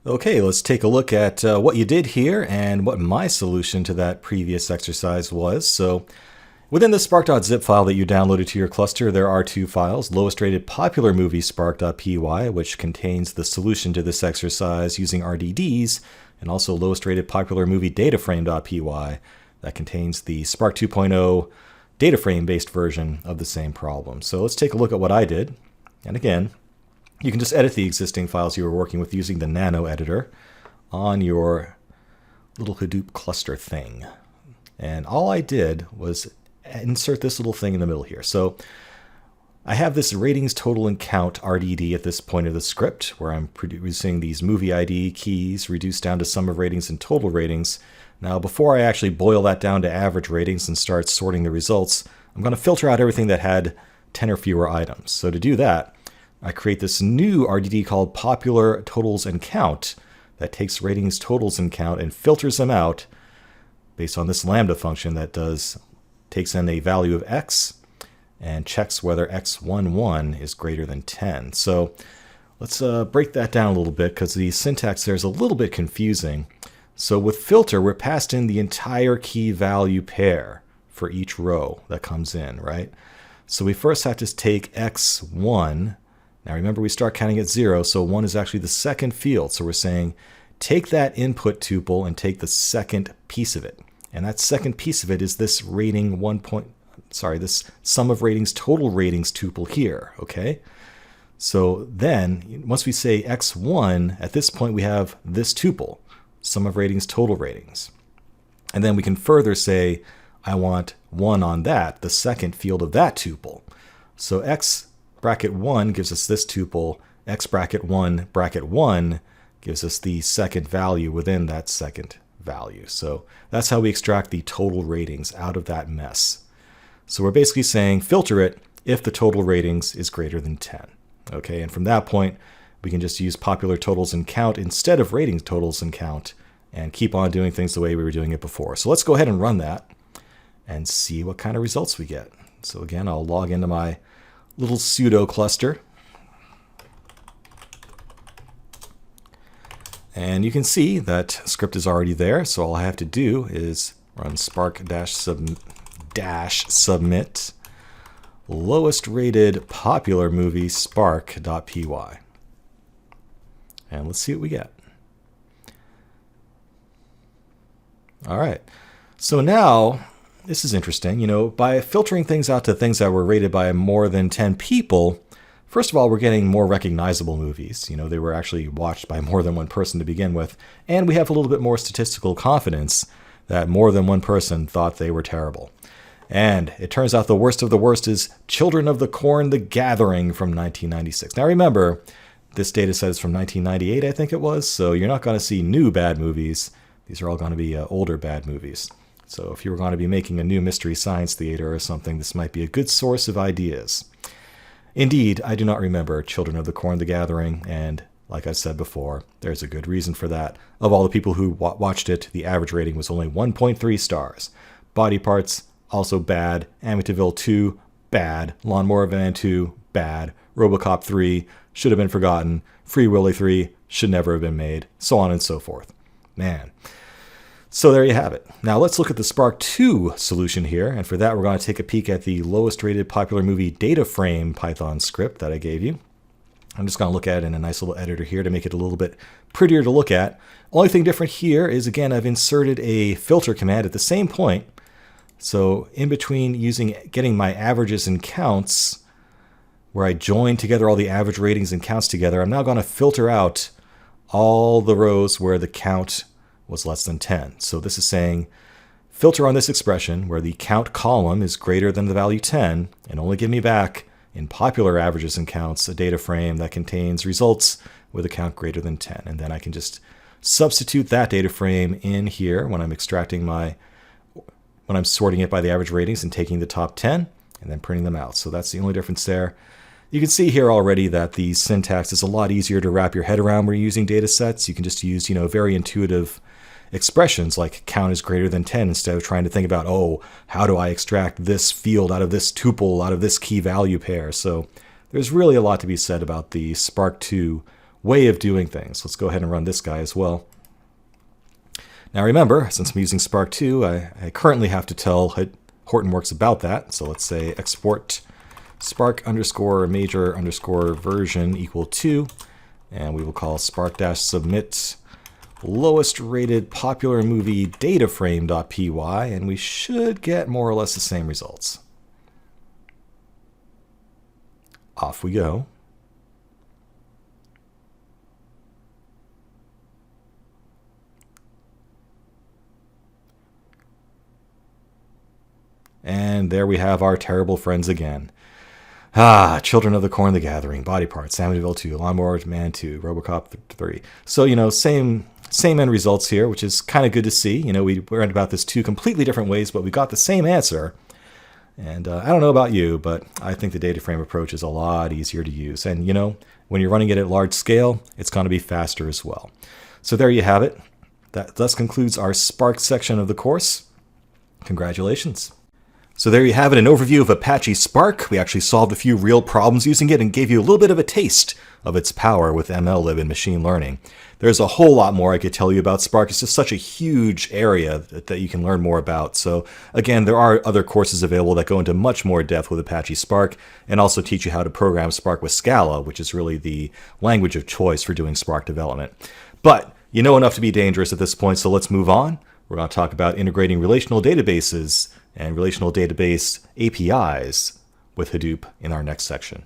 Okay, let's take a look at what you did here and what my solution to that previous exercise was. So within the spark.zip file that you downloaded to your cluster, there are two files, lowest rated popular movie spark.py, which contains the solution to this exercise using RDDs, and also lowest rated popular movie dataframe.py that contains the Spark 2.0 dataframe based version of the same problem. So let's take a look at what I did. And again, you can just edit the existing files you were working with using the Nano editor on your little Hadoop cluster thing. And all I did was insert this little thing in the middle here. So I have this ratings total and count RDD at this point of the script where I'm producing these movie ID keys reduced down to sum of ratings and total ratings. Now, before I actually boil that down to average ratings and start sorting the results, I'm going to filter out everything that had 10 or fewer items. So to do that, I create this new RDD called popular totals and count that takes ratings, totals, and count and filters them out based on this lambda function that takes in a value of x and checks whether x11 is greater than 10. So let's break that down a little bit because the syntax there is a little bit confusing. So with filter, we're passed in the entire key value pair for each row that comes in, right? So we first have to take x1. Now remember, we start counting at 0, so 1 is actually the second field. So we're saying take that input tuple and take the second piece of it. And that second piece of it is this rating this sum of ratings, total ratings tuple here, okay? So then, once we say x1, at this point we have this tuple, sum of ratings, total ratings. And then we can further say, I want 1 on that, the second field of that tuple. So x bracket 1 gives us this tuple, x bracket 1 bracket 1 gives us the second value within that second value. So that's how we extract the total ratings out of that mess. So we're basically saying filter it if the total ratings is greater than 10. Okay, and from that point, we can just use popular totals and count instead of ratings totals and count and keep on doing things the way we were doing it before. So let's go ahead and run that and see what kind of results we get. So again, I'll log into my little pseudo cluster. And you can see that script is already there. So all I have to do is run spark-submit lowest rated popular movie spark.py. And let's see what we get. All right. So now, this is interesting. By filtering things out to things that were rated by more than 10 people, first of all, we're getting more recognizable movies. They were actually watched by more than one person to begin with. And we have a little bit more statistical confidence that more than one person thought they were terrible. And it turns out the worst of the worst is Children of the Corn, The Gathering from 1996. Now remember, this data set is from 1998, I think it was, so you're not going to see new bad movies. These are all going to be older bad movies. So if you were going to be making a new Mystery Science Theater or something, this might be a good source of ideas. Indeed, I do not remember Children of the Corn, The Gathering, and like I said before, there's a good reason for that. Of all the people who watched it, the average rating was only 1.3 stars. Body Parts, also bad. Amityville 2, bad. Lawnmower Man 2, bad. RoboCop 3, should have been forgotten. Free Willy 3, should never have been made. So on and so forth. Man. So there you have it. Now let's look at the Spark 2 solution here. And for that, we're going to take a peek at the lowest rated popular movie data frame Python script that I gave you. I'm just going to look at it in a nice little editor here to make it a little bit prettier to look at. Only thing different here is, again, I've inserted a filter command at the same point. So in between getting my averages and counts, where I join together all the average ratings and counts together, I'm now going to filter out all the rows where the count was less than 10. So this is saying filter on this expression where the count column is greater than the value 10 and only give me back in popular averages and counts a data frame that contains results with a count greater than 10. And then I can just substitute that data frame in here when I'm when I'm sorting it by the average ratings and taking the top 10 and then printing them out. So that's the only difference there. You can see here already that the syntax is a lot easier to wrap your head around when you're using data sets. You can just use, very intuitive expressions like count is greater than 10 instead of trying to think about, oh, how do I extract this field out of this tuple, out of this key value pair? So there's really a lot to be said about the Spark 2 way of doing things. Let's go ahead and run this guy as well. Now remember, since I'm using Spark 2, I currently have to tell Hortonworks about that. So let's say export spark underscore major underscore version equal 2, and we will call spark-submit lowest rated popular movie data frame.py, and we should get more or less the same results. Off we go. And there we have our terrible friends again. Children of the Corn, The Gathering, Body Parts, Amityville 2, Lawnmower Man 2, Robocop 3. So, same end results here, which is kind of good to see. We learned about this 2 completely different ways, but we got the same answer. And I don't know about you, but I think the data frame approach is a lot easier to use. And, when you're running it at large scale, it's going to be faster as well. So there you have it. That thus concludes our Spark section of the course. Congratulations. So there you have it, an overview of Apache Spark. We actually solved a few real problems using it and gave you a little bit of a taste of its power with MLlib and machine learning. There's a whole lot more I could tell you about Spark. It's just such a huge area that you can learn more about. So again, there are other courses available that go into much more depth with Apache Spark and also teach you how to program Spark with Scala, which is really the language of choice for doing Spark development. But you know enough to be dangerous at this point, so let's move on. We're going to talk about integrating relational databases and relational database APIs with Hadoop in our next section.